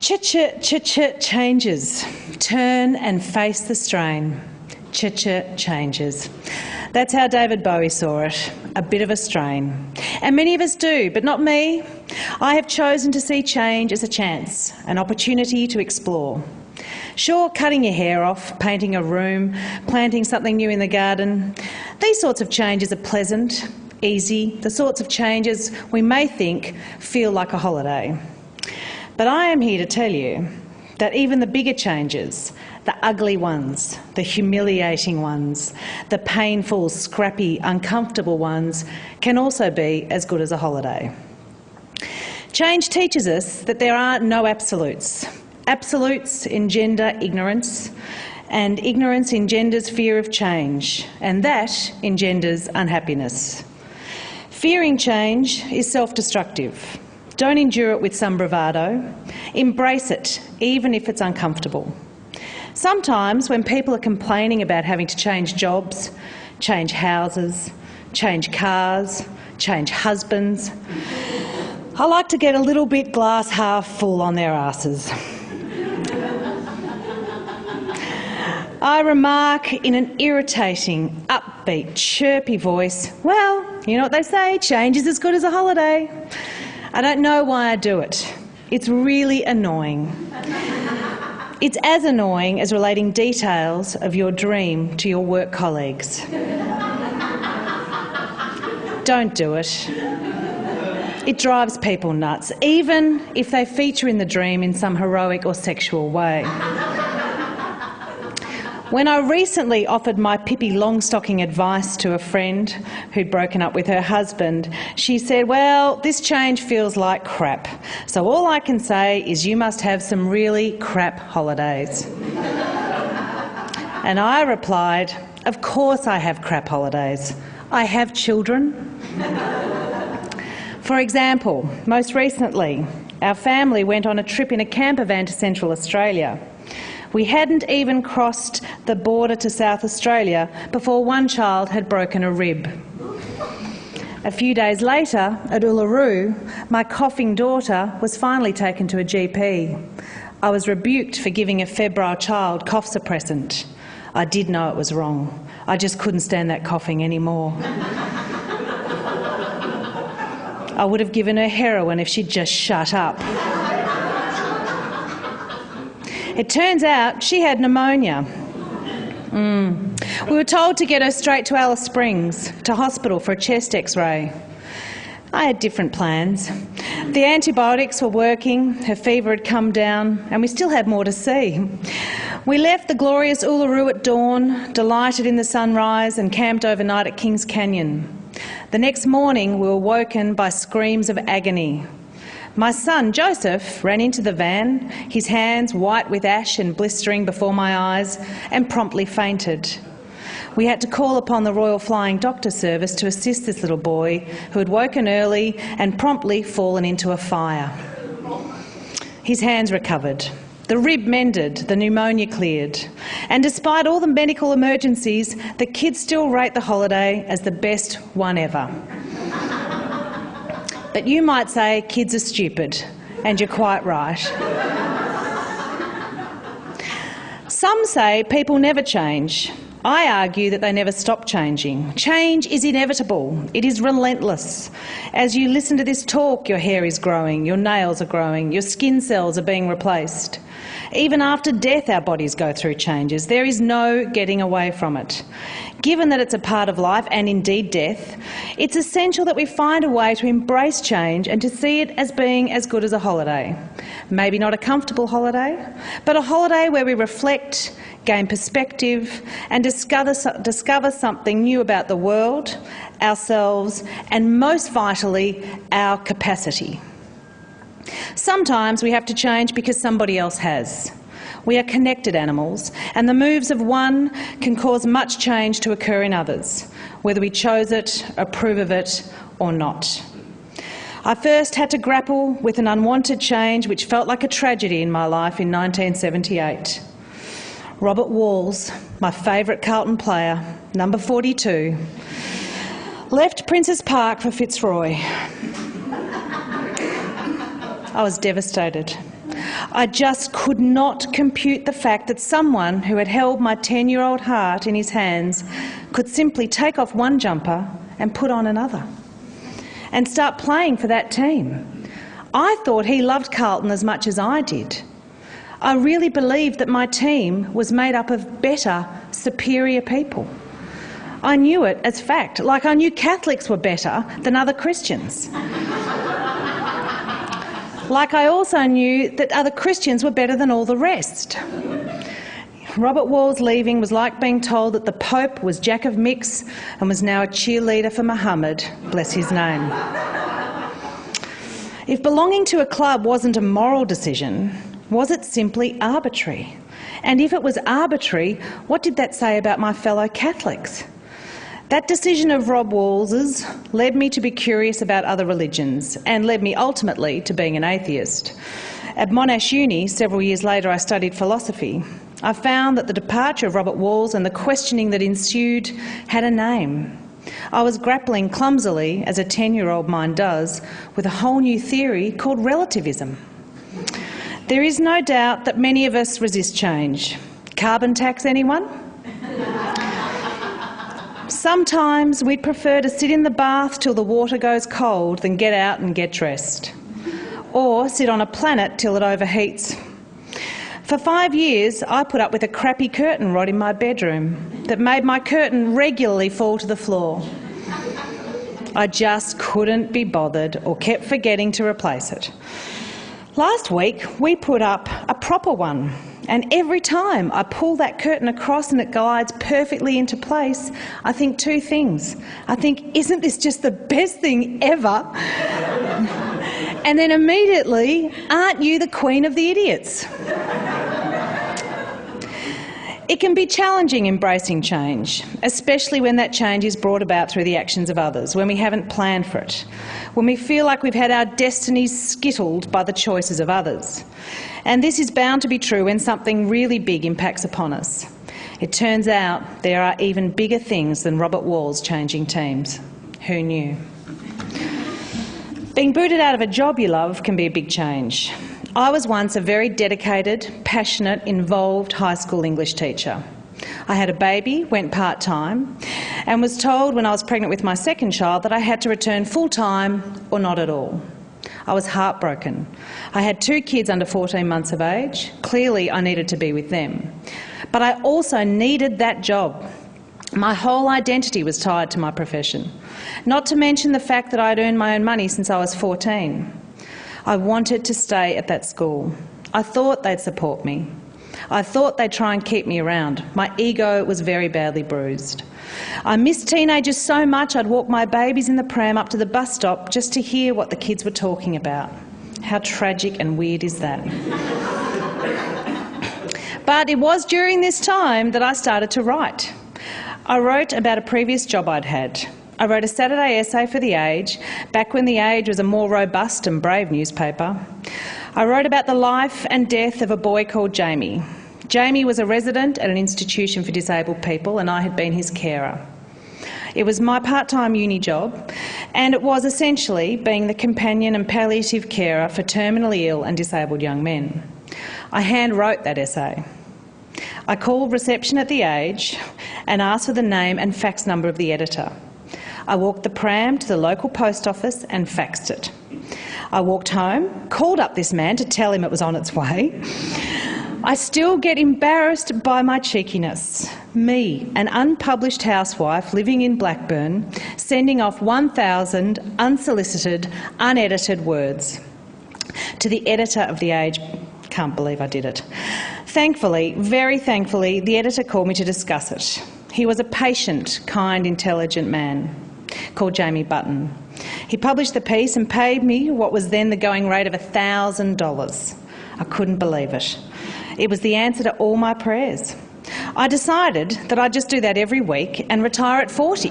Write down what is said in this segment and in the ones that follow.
Ch-ch changes. Turn and face the strain. Ch changes. That's how David Bowie saw it, a bit of a strain. And many of us do, but not me. I have chosen to see change as a chance, an opportunity to explore. Sure, cutting your hair off, painting a room, planting something new in the garden, these sorts of changes are pleasant, easy, the sorts of changes we may think feel like a holiday. But I am here to tell you that even the bigger changes, the ugly ones, the humiliating ones, the painful, scrappy, uncomfortable ones, can also be as good as a holiday. Change teaches us that there are no absolutes. Absolutes engender ignorance, and ignorance engenders fear of change, and that engenders unhappiness. Fearing change is self-destructive. Don't endure it with some bravado. Embrace it, even if it's uncomfortable. Sometimes when people are complaining about having to change jobs, change houses, change cars, change husbands, I like to get a little bit glass half full on their asses. I remark in an irritating, upbeat, chirpy voice, well, you know what they say, change is as good as a holiday. I don't know why I do it. It's really annoying. It's as annoying as relating details of your dream to your work colleagues. Don't do it. It drives people nuts, even if they feature in the dream in some heroic or sexual way. When I recently offered my Pippi Longstocking advice to a friend who'd broken up with her husband, she said, well, this change feels like crap, so all I can say is you must have some really crap holidays. And I replied, of course I have crap holidays. I have children. For example, most recently, our family went on a trip in a camper van to Central Australia. We hadn't even crossed the border to South Australia before one child had broken a rib. A few days later, at Uluru, my coughing daughter was finally taken to a GP. I was rebuked for giving a febrile child cough suppressant. I did know it was wrong. I just couldn't stand that coughing anymore. I would have given her heroin if she'd just shut up. It turns out she had pneumonia. We were told to get her straight to Alice Springs, to hospital for a chest x-ray. I had different plans. The antibiotics were working, her fever had come down, and we still had more to see. We left the glorious Uluru at dawn, delighted in the sunrise, and camped overnight at Kings Canyon. The next morning we were woken by screams of agony. My son, Joseph, ran into the van, his hands white with ash and blistering before my eyes, and promptly fainted. We had to call upon the Royal Flying Doctor Service to assist this little boy who had woken early and promptly fallen into a fire. His hands recovered, the rib mended, the pneumonia cleared, and despite all the medical emergencies, the kids still rate the holiday as the best one ever. But you might say kids are stupid, and you're quite right. Some say people never change. I argue that they never stop changing. Change is inevitable. It is relentless. As you listen to this talk, your hair is growing, your nails are growing, your skin cells are being replaced. Even after death, our bodies go through changes. There is no getting away from it. Given that it's a part of life, and indeed death, it's essential that we find a way to embrace change and to see it as being as good as a holiday. Maybe not a comfortable holiday, but a holiday where we reflect, gain perspective, and discover something new about the world, ourselves, and most vitally, our capacity. Sometimes we have to change because somebody else has. We are connected animals, and the moves of one can cause much change to occur in others, whether we chose it, approve of it, or not. I first had to grapple with an unwanted change which felt like a tragedy in my life in 1978. Robert Walls, my favourite Carlton player, number 42, left Princes Park for Fitzroy. I was devastated. I just could not compute the fact that someone who had held my 10-year-old heart in his hands could simply take off one jumper and put on another and start playing for that team. I thought he loved Carlton as much as I did. I really believed that my team was made up of better, superior people. I knew it as fact, like I knew Catholics were better than other Christians. Like I also knew that other Christians were better than all the rest. Robert Wall's leaving was like being told that the Pope was Jack of Mix and was now a cheerleader for Muhammad, bless his name. If belonging to a club wasn't a moral decision, was it simply arbitrary? And if it was arbitrary, what did that say about my fellow Catholics? That decision of Rob Wall's led me to be curious about other religions and led me ultimately to being an atheist. At Monash Uni, several years later, I studied philosophy. I found that the departure of Robert Wall's and the questioning that ensued had a name. I was grappling clumsily, as a 10-year-old mind does, with a whole new theory called relativism. There is no doubt that many of us resist change. Carbon tax, anyone? Sometimes we'd prefer to sit in the bath till the water goes cold than get out and get dressed. Or sit on a planet till it overheats. For 5 years, I put up with a crappy curtain rod in my bedroom that made my curtain regularly fall to the floor. I just couldn't be bothered or kept forgetting to replace it. Last week, we put up a proper one, and every time I pull that curtain across and it glides perfectly into place, I think two things. I think, isn't this just the best thing ever? And then immediately, aren't you the queen of the idiots? It can be challenging embracing change, especially when that change is brought about through the actions of others, when we haven't planned for it, when we feel like we've had our destinies skittled by the choices of others. And this is bound to be true when something really big impacts upon us. It turns out there are even bigger things than Robert Wall's changing teams. Who knew? Being booted out of a job you love can be a big change. I was once a very dedicated, passionate, involved high school English teacher. I had a baby, went part-time, and was told when I was pregnant with my second child that I had to return full-time or not at all. I was heartbroken. I had 2 kids under 14 months of age. Clearly, I needed to be with them. But I also needed that job. My whole identity was tied to my profession, not to mention the fact that I'd earned my own money since I was 14. I wanted to stay at that school. I thought they'd support me. I thought they'd try and keep me around. My ego was very badly bruised. I missed teenagers so much I'd walk my babies in the pram up to the bus stop just to hear what the kids were talking about. How tragic and weird is that? But it was during this time that I started to write. I wrote about a previous job I'd had. I wrote a Saturday essay for The Age, back when The Age was a more robust and brave newspaper. I wrote about the life and death of a boy called Jamie. Jamie was a resident at an institution for disabled people, and I had been his carer. It was my part-time uni job, and it was essentially being the companion and palliative carer for terminally ill and disabled young men. I hand-wrote that essay. I called reception at The Age and asked for the name and fax number of the editor. I walked the pram to the local post office and faxed it. I walked home, called up this man to tell him it was on its way. I still get embarrassed by my cheekiness. Me, an unpublished housewife living in Blackburn, sending off 1,000 unsolicited, unedited words to the editor of The Age. Can't believe I did it. Thankfully, very thankfully, the editor called me to discuss it. He was a patient, kind, intelligent man called Jamie Button. He published the piece and paid me what was then the going rate of $1,000. I couldn't believe it. It was the answer to all my prayers. I decided that I'd just do that every week and retire at 40.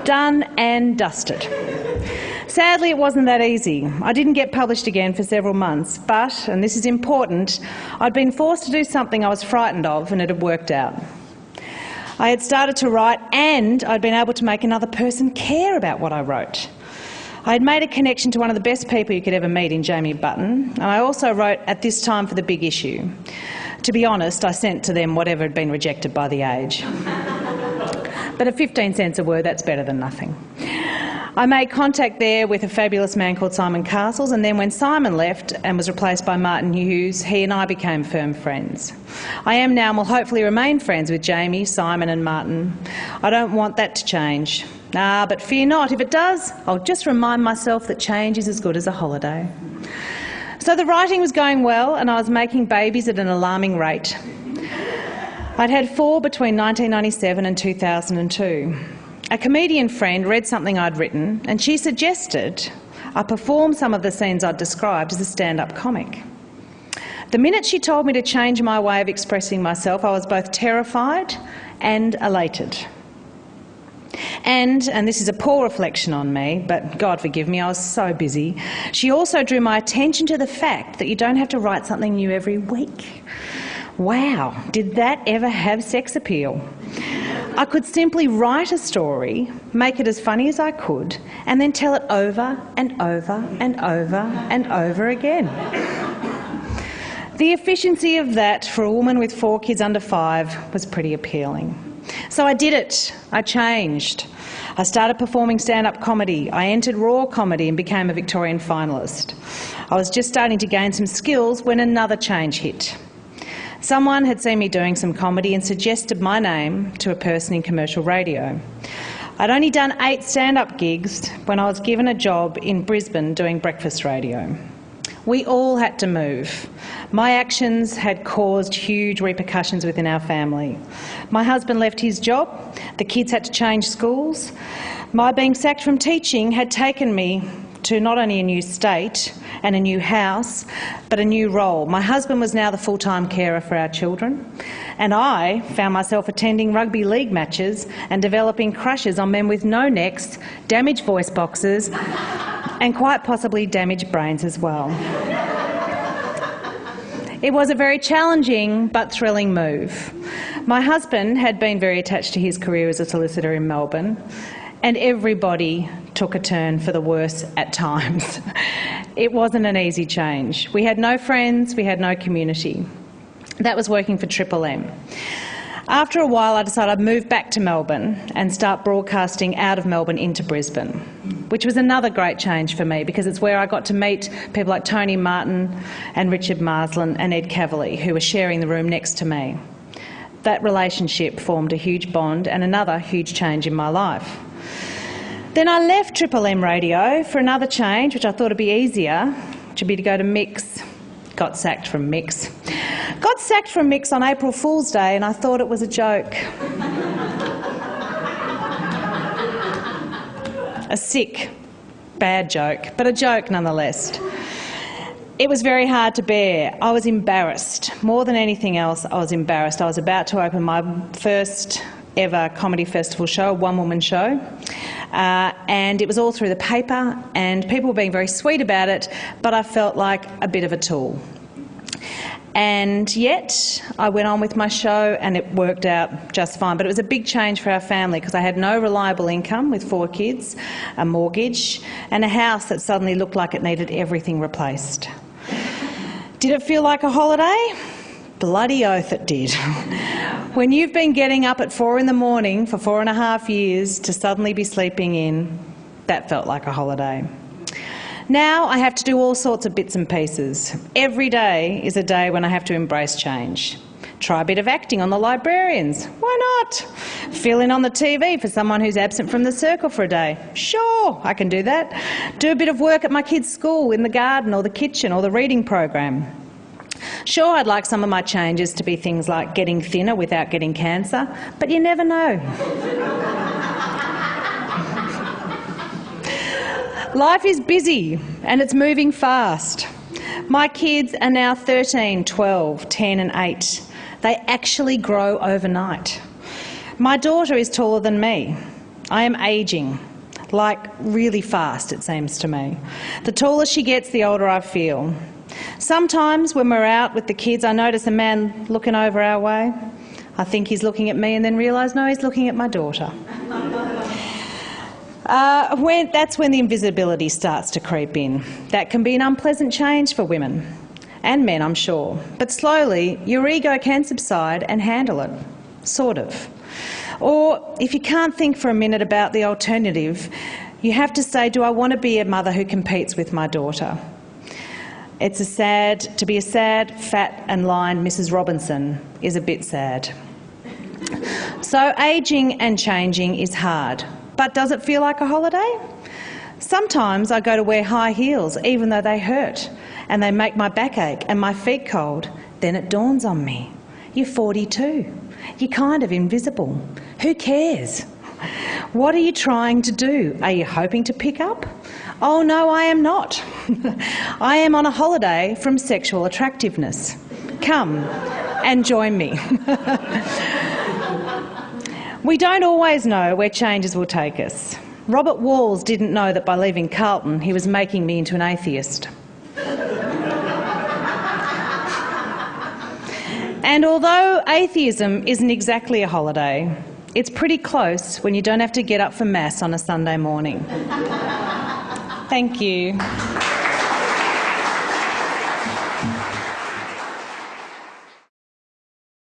Done and dusted. Sadly, it wasn't that easy. I didn't get published again for several months, but, and this is important, I'd been forced to do something I was frightened of, and it had worked out. I had started to write, and I'd been able to make another person care about what I wrote. I had made a connection to one of the best people you could ever meet in Jamie Button, and I also wrote at this time for The Big Issue. To be honest, I sent to them whatever had been rejected by The Age. But at 15 cents a word, that's better than nothing. I made contact there with a fabulous man called Simon Castles, and then when Simon left and was replaced by Martin Hughes, he and I became firm friends. I am now and will hopefully remain friends with Jamie, Simon and Martin. I don't want that to change. But fear not, if it does, I'll just remind myself that change is as good as a holiday. So the writing was going well, and I was making babies at an alarming rate. I'd had 4 between 1997 and 2002. A comedian friend read something I'd written, and she suggested I perform some of the scenes I'd described as a stand-up comic. The minute she told me to change my way of expressing myself, I was both terrified and elated. And this is a poor reflection on me, but God forgive me, I was so busy, she also drew my attention to the fact that you don't have to write something new every week. Wow, did that ever have sex appeal? I could simply write a story, make it as funny as I could, and then tell it over and over and over and over again. The efficiency of that for a woman with 4 kids under 5 was pretty appealing. So I did it. I changed. I started performing stand-up comedy. I entered raw comedy and became a Victorian finalist. I was just starting to gain some skills when another change hit. Someone had seen me doing some comedy and suggested my name to a person in commercial radio. I'd only done 8 stand-up gigs when I was given a job in Brisbane doing breakfast radio. We all had to move. My actions had caused huge repercussions within our family. My husband left his job, the kids had to change schools. My being sacked from teaching had taken me to not only a new state and a new house, but a new role. My husband was now the full-time carer for our children, and I found myself attending rugby league matches and developing crushes on men with no necks, damaged voice boxes, and quite possibly damaged brains as well. It was a very challenging but thrilling move. My husband had been very attached to his career as a solicitor in Melbourne, and everybody took a turn for the worse at times. It wasn't an easy change. We had no friends, we had no community. That was working for Triple M. After a while, I decided I'd move back to Melbourne and start broadcasting out of Melbourne into Brisbane, which was another great change for me because it's where I got to meet people like Tony Martin and Richard Marsland and Ed Cavalier, who were sharing the room next to me. That relationship formed a huge bond and another huge change in my life. Then I left Triple M Radio for another change, which I thought would be easier, which would be to go to Mix. Got sacked from Mix. Got sacked from Mix on April Fool's Day, and I thought it was a joke. A sick, bad joke, but a joke nonetheless. It was very hard to bear. I was embarrassed. More than anything else, I was embarrassed. I was about to open my first ever comedy festival show, a one-woman show, and it was all through the paper, and people were being very sweet about it, but I felt like a bit of a tool. And yet I went on with my show and it worked out just fine. But it was a big change for our family because I had no reliable income with 4 kids, a mortgage and a house that suddenly looked like it needed everything replaced. Did it feel like a holiday? Bloody oath it did. When you've been getting up at 4 in the morning for 4.5 years to suddenly be sleeping in, that felt like a holiday. Now I have to do all sorts of bits and pieces. Every day is a day when I have to embrace change. Try a bit of acting on The Librarians. Why not? Fill in on the TV for someone who's absent from the circle for a day. Sure, I can do that. Do a bit of work at my kids' school, in the garden or the kitchen or the reading program. Sure, I'd like some of my changes to be things like getting thinner without getting cancer, but you never know. Life is busy and it's moving fast. My kids are now 13, 12, 10 and 8. They actually grow overnight. My daughter is taller than me. I am ageing, like really fast it seems to me. The taller she gets, the older I feel. Sometimes when we're out with the kids, I notice a man looking over our way. I think he's looking at me and then realise, no, he's looking at my daughter. That's when the invisibility starts to creep in. That can be an unpleasant change for women and men, I'm sure. But slowly, your ego can subside and handle it, sort of. Or if you can't think for a minute about the alternative, you have to say, do I want to be a mother who competes with my daughter? To be a sad, fat and lined Mrs. Robinson is a bit sad. So ageing and changing is hard, but does it feel like a holiday? Sometimes I go to wear high heels even though they hurt and they make my back ache and my feet cold. Then it dawns on me, you're 42. You're kind of invisible. Who cares? What are you trying to do? Are you hoping to pick up? Oh no, I am not. I am on a holiday from sexual attractiveness. Come and join me. We don't always know where changes will take us. Robert Walls didn't know that by leaving Carlton he was making me into an atheist. And although atheism isn't exactly a holiday, it's pretty close when you don't have to get up for Mass on a Sunday morning. Thank you.